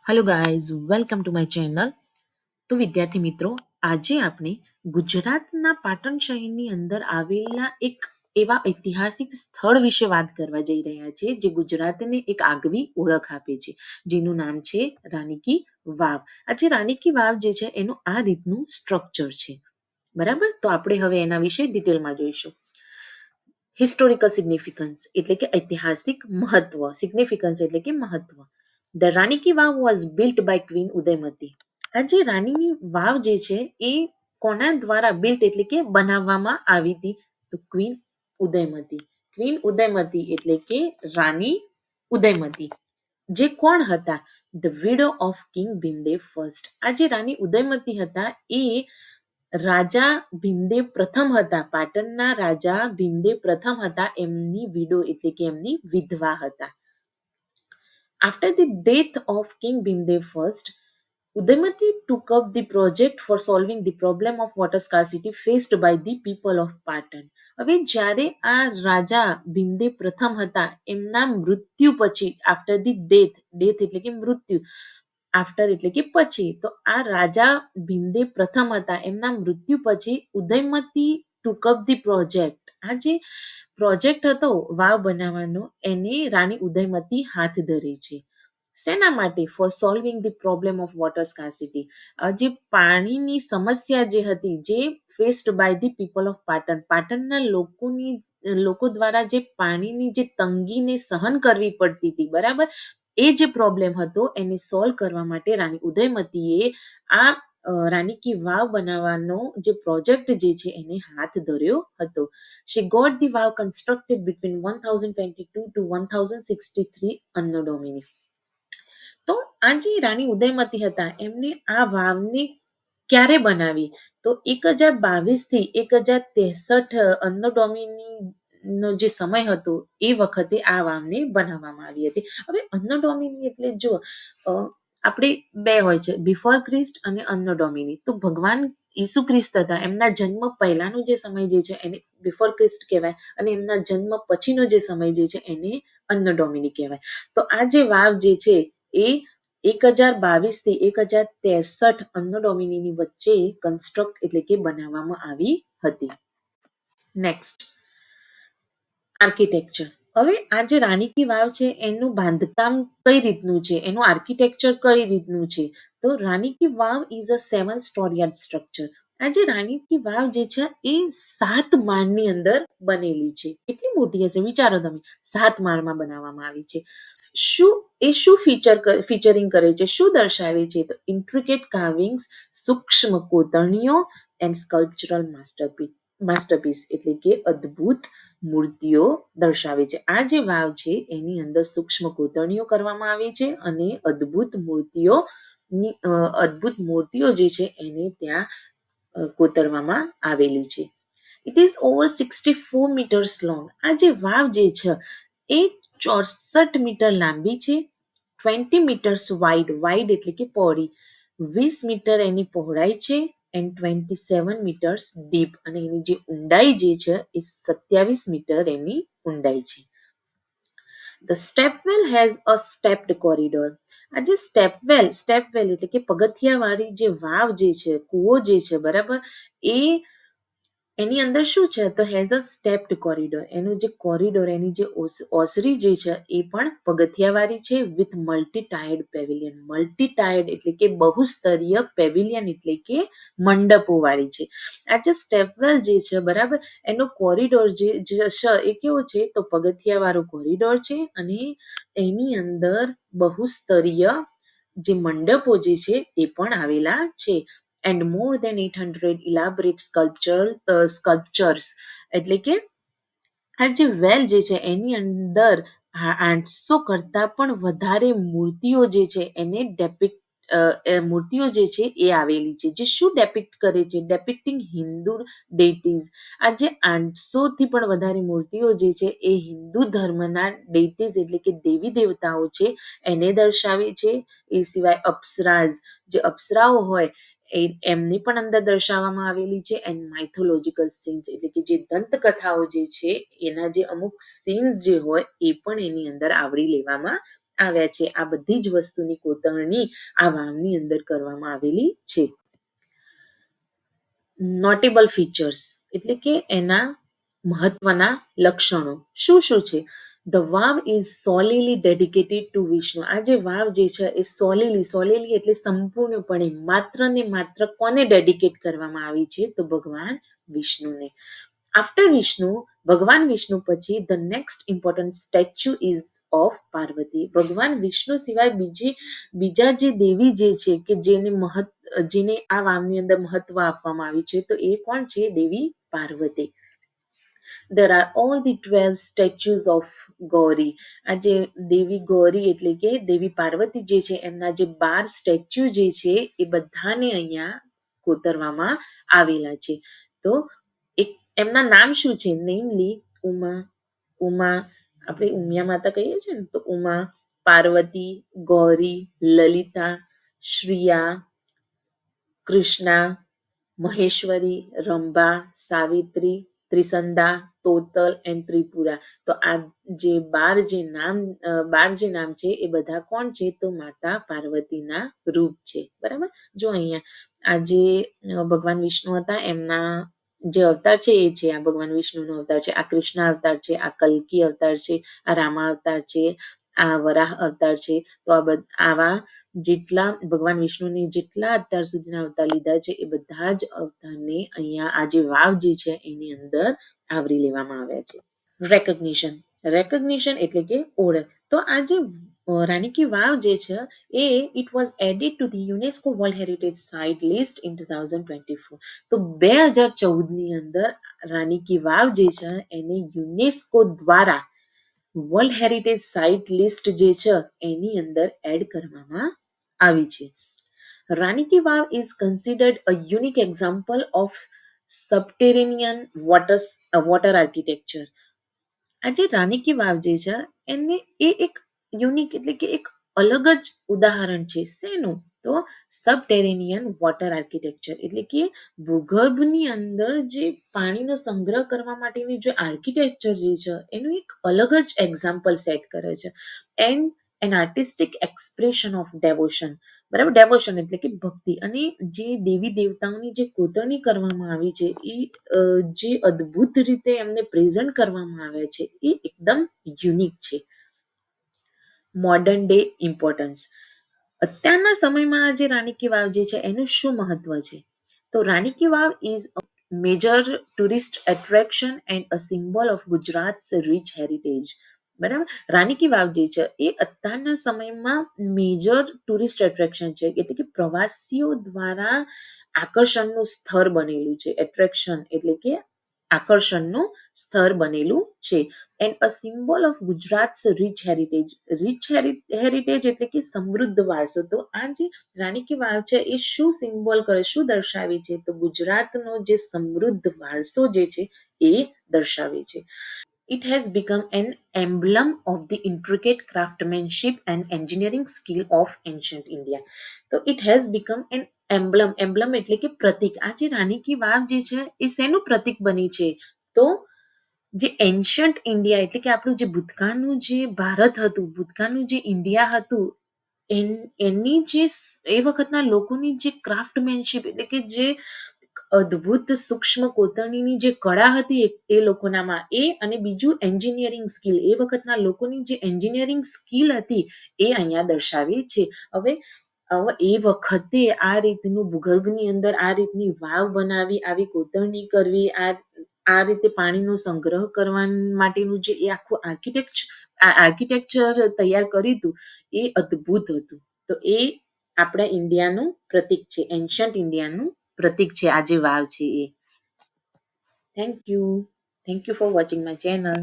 Hello guys, welcome to my channel. તો વિદ્યાર્થી મિત્રો, આજે આપણે ગુજરાતના પાટણ શહેરની અંદર આવેલા એક એવા ઐતિહાસિક સ્થળ વિશે વાત કરવા જઈ રહ્યા છે જે ગુજરાતને એક આગવી ઓળખ આપે છે, જેનું નામ છે રાણી કી વાવ. આજે રાણી કી વાવ જે છે એનું આ રીતનું સ્ટ્રક્ચર છે. બરાબર, તો આપણે હવે એના વિશે ડિટેલમાં જોઈશું. હિસ્ટોરિકલ સિગ્નિફિકન્સ એટલે કે ઐતિહાસિક મહત્વ, સિગ્નિફિકન્સ એટલે કે મહત્વ. The Rani ki Vav was built by queen Udayamati. આ જે રાણીની વાવ જે છે એ કોના દ્વારા બિલ્ટ એટલે કે બનાવવામાં આવી હતી? તો ક્વીન ઉદયમતી. ક્વીન ઉદયમતી એટલે કે રાણી ઉદયમતી, જે કોણ હતા? The widow of king Bhimdev first. આ જે રાણી ઉદયમતી હતા એ રાજા ભીમદેવ પ્રથમ હતા. પાટણના રાજા ભીમદેવ પ્રથમ હતા, એમની વિડો એટલે કે એમની વિધવા હતા. After the death of King Bhimdev I, Udayamati took up the project for solving the problem of water scarcity faced by the people of Patan. હવે જ્યારે આ રાજા ભીમદેવ પ્રથમ હતા એમના મૃત્યુ પછી, આફ્ટર ધી ડેથ એટલે કે મૃત્યુ, આફ્ટર એટલે કે પછી, તો આ રાજા ભીમદેવ પ્રથમ હતા એમના મૃત્યુ પછી ઉદયમતી ટુક અપ ધી પ્રોજેક્ટ. આ જે પ્રોજેક્ટ હતો વાવ બનાવવાનો, એને રાણી ઉદયમતી હાથ ધરે છે. શેના માટે? For solving the problem of water scarcity. જે પાણીની સમસ્યા જે હતી, જે faced by the people of Patan, પાટણના લોકો દ્વારા જે પાણીની જે તંગીને સહન કરવી પડતી હતી, બરાબર, એ જે પ્રોબ્લેમ હતો એને સોલ્વ કરવા માટે રાણી ઉદયમતીએ આ રાણી કી વાવ બનાવવાનો જે પ્રોજેક્ટ જે છે એને હાથ ધર્યો હતો. She got the vow constructed between 1022 to 1063 Anno Domini. તો આ જે રાણી ઉદયમતી હતા એમને આ વાવને ક્યારે બનાવી? તો 1022 થી 1063 અન્નો ડોમિની નો જે સમય હતો એ વખતે આ વાવને બનાવવામાં આવી હતી. હવે અન્નો ડોમિની એટલે જો આપણે બે હોય છે, બિફોર ક્રિસ્ટ અને અન્નો ડોમિની. તો ભગવાન ઈસુ ખ્રિસ્ત હતા, એમના જન્મ પહેલાનો જે સમય જે છે એને બિફોર ક્રિસ્ટ કહેવાય, અને એમના જન્મ પછીનો જે સમય જે છે એને અન્નો ડોમિની કહેવાય. તો આ જે વાવ જે છે એ 1022 થી 1063 અન્નો ડોમિનીની વચ્ચે કન્સ્ટ્રક્ટ એટલે કે બનાવવામાં આવી હતી. Next, architecture. હવે આ જે રાણી કી વાવ છે એનું બાંધકામ કઈ રીતનું છે, એનું આર્કિટેક્ચર કઈ રીતનું છે? તો Rani ki Vav is a 7-storied structure. આ જે રાણી કી વાવ જે છે એ 7 માળની અંદર બનેલી છે. કેટલી મોટી હશે વિચારો તમે, 7 માળમાં બનાવવામાં આવી છે. શું ફીચરિંગ કરે છે, શું દર્શાવે છે? તો ઇન્ટ્રિકેટ કાર્વિંગ્સ, સૂક્ષ્મ કોતરણીઓ એન્ડ સ્કલ્પચરલ માસ્ટરપીસ એટલે કે અદ્ભુત મૂર્તિઓ દર્શાવે છે. આ જે વાવ છે એની અંદર સૂક્ષ્મ કોતરણીઓ કરવામાં આવી છે અને અદ્ભુત મૂર્તિઓ જે છે એને ત્યાં કોતરવામાં આવેલી છે. It is over 64 meters long. આ જે વાવ જે છે એ 64 મીટર લાંબી છે, 20 meters વાઇડ એટલે કે પહોળી, 20 મીટર એની પહોળાઈ છે, એન્ડ 27 meters ડીપ, અને એની જે ઊંડાઈ જે છે એ 27 મીટર એની ઊંડાઈ છે. The stepwell has a stepped corridor. આ જે સ્ટેપવેલ એટલે કે પગથિયાવાળી જે વાવ જે છે, કૂવો જે છે, બરાબર, એની અંદર શું છે? તો હેઝ અ સ્ટેપ્ડ કોરિડોર. એનું જે કોરિડોર, એની જે ઓસરી જે છે એ પણ પગથિયાવાળી છે, with multi tiered pavilion. Multi tiered એટલે કે બહુસ્તરીય, પેવિલિયન એટલે કે મંડપો વાળી છે. આ જે સ્ટેપવેલ જે છે, બરાબર, એનો કોરિડોર જે છે એ કેવો છે? તો પગથિયાવાળો કોરિડોર છે, અને એની અંદર બહુસ્તરીય જે મંડપો જે છે એ પણ આવેલા છે. And more than 800 elaborate sculptures. એટલે કે આ જે વેલ જે છે એની અંદર 800 કરતા પણ વધારે મૂર્તિઓ જે છે એને મૂર્તિઓ જે છે એ આવેલી છે, જે શું ડેપિક્ટ કરે છે? ડેપિક્ટિંગ હિન્દુ ડેટીઝ. આ જે 800 થી પણ વધારે મૂર્તિઓ જે છે એ હિન્દુ ધર્મના ડેટીઝ એટલે કે દેવી દેવતાઓ છે એને દર્શાવે છે. એ સિવાય અપ્સરાઝ, જે અપ્સરાઓ હોય એમની પણ અંદર દર્શાવવામાં આવેલી છે. એન્ડ માઇથોલોજીકલ સીન્સ એટલે કે જે દંતકથાઓ જે છે એના જે અમુક સીન્સ જે હોય એ પણ એની અંદર આવરી લેવામાં આવ્યા છે. આ બધી જ વસ્તુની કોતરણી આ વાવની અંદર કરવામાં આવેલી છે. નોટેબલ ફીચર્સ એટલે કે એના મહત્વના લક્ષણો શું શું છે? The vav is solely dedicated to Vishnu. આ જે વાવ જે છે એ સોલીલી એટલે સંપૂર્ણપણે માત્ર ને માત્ર કોને ડેડિકેટ કરવામાં આવી છે? તો ભગવાન વિષ્ણુને. આફ્ટર વિષ્ણુ, ભગવાન વિષ્ણુ પછી the next important statue ease of Parvati. ભગવાન વિષ્ણુ સિવાય બીજા જે દેવી જે છે કે જેને આ વાવની અંદર મહત્વ આપવામાં આવ્યું છે તો એ કોણ છે? દેવી Parvati. There are all the 12 statues of Gauri. આ જે દેવી ગૌરી એટલે કે દેવી પાર્વતી જે છે એમના જે 12 સ્ટેચ્યુ જે છે એ બધાને અહીંયા કોતરવામાં આવેલા છે. તો એમના નામ શું છે? નેમલી ઉમા આપણે ઉમિયા માતા કહીએ છીએ ને, તો ઉમા, પાર્વતી, ગૌરી, લલિતા, શ્રિયા, કૃષ્ણા, મહેશ્વરી, રંભા, સાવિત્રી, ત્રિસંધા, તોતલ એન્ડ ત્રિપુરા. તો આ જે 12 જે નામ છે એ બધા કોણ છે? તો માતા પાર્વતીના રૂપ છે. બરાબર. જો અહીંયા આ જે ભગવાન વિષ્ણુ હતા એમના જે અવતાર છે એ છે આ ભગવાન વિષ્ણુનો અવતાર છે, આ કૃષ્ણ અવતાર છે, આ કલ્કી અવતાર છે, આ રામા અવતાર છે, આ વરાહ અવતાર છે. તો આવા જેટલા ભગવાન વિષ્ણુની જેટલા અત્યાર સુધીના અવતાર લીધા છે એ બધા જ અવતારને અહીંયા આ જે વાવ જે છે એની અંદર આવરી લેવામાં આવ્યા છે. રેકગ્નિશન એટલે કે ઓળખ. તો આ જે રાણી કી વાવ જે છે એ it was added to the UNESCO world heritage site list in 2024. તો 2014ની અંદર રાણી કી વાવ જે છે એને યુનેસ્કો દ્વારા વર્લ્ડ હેરિટેજ સાઇટ લિસ્ટ જે છે એની અંદર એડ કરવામાં આવી છે. Rani ki Vav is considered a unique example of subterranean water architecture. આ જે રાણી કી વાવ જે છે એને એ એક યુનિક એટલે કે એક અલગ જ ઉદાહરણ છે. શેનું? તો સબટેરેનિયન વોટર આર્કિટેક્ચર એટલે કે ભૂગર્ભની અંદર જે પાણીનો સંગ્રહ કરવા માટેની જે આર્કિટેક્ચર જે છે એનું એક અલગ જ એક્ઝામ્પલ સેટ કરે છે. And an artistic expression of devotion. બરાબર. ડેવોશન એટલે કે ભક્તિ. અને જે દેવી દેવતાઓની જે કોતરણી કરવામાં આવી છે એ જે અદ્ભુત રીતે એમને પ્રેઝન્ટ કરવામાં આવ્યા છે એ એકદમ યુનિક છે. Modern day importance. અત્યારના સમયમાં આ જે રાણી કી વાવ જે છે એનું શું મહત્વ છે? તો Rani ki Vav is a major tourist attraction and a symbol of Gujarat's rich heritage. બરાબર. રાણી કી વાવ જે છે એ અત્યારના સમયમાં મેજર ટુરિસ્ટ એટ્રેક્શન છે એટલે કે પ્રવાસીઓ દ્વારા આકર્ષણનું સ્થળ બનેલું છે. એટ્રેક્શન એટલે કે આકર્ષણનું સ્થળ બનેલું છે. And a symbol of Gujarat's rich heritage. Rich heritage એટલે કે સમૃદ્ધ વારસો. તો આ જે રાણી કી વાવ છે એ શું સિમ્બોલ કરે, શું દર્શાવે છે? તો ગુજરાતનો જે સમૃદ્ધ વારસો જે છે એ દર્શાવે છે. It has become an emblem of the intricate craftsmanship and engineering skill of ancient India. તો it has become an emblem એટલે કે પ્રતીક. આ જે રાણી કી વાવ જે છે એ શેનું પ્રતીક બની છે? તો જે એન્શન્ટ ઇન્ડિયા એટલે કે આપણું જે ભૂતકાળનું જે ભારત હતું, ભૂતકાળનું જે ઇન્ડિયા હતું એની જે એ વખતના લોકોની જે ક્રાફ્ટમેનશીપ એટલે કે જે અદ્ભુત સૂક્ષ્મ કોતરણીની જે કળા હતી એ લોકોનામાં એ અને બીજું એન્જિનિયરિંગ સ્કિલ એ વખતના લોકોની જે એન્જિનિયરિંગ સ્કિલ હતી એ અહીંયા દર્શાવે છે. હવે એ વખતે આ રીતનું ભૂગર્ભની અંદર આ રીતની વાવ બનાવી, આવી કોતરણી કરવી, આ રીતે પાણીનો સંગ્રહ કરવા માટેનું જે એ આખું આર્કિટેક્ચર તૈયાર કર્યું હતું એ અદ્ભુત હતું. તો એ આપણા ઇન્ડિયાનું પ્રતીક છે, એન્શન્ટ ઇન્ડિયાનું પ્રતીક છે આ જે વાવ છે એ. Thank you for watching my channel.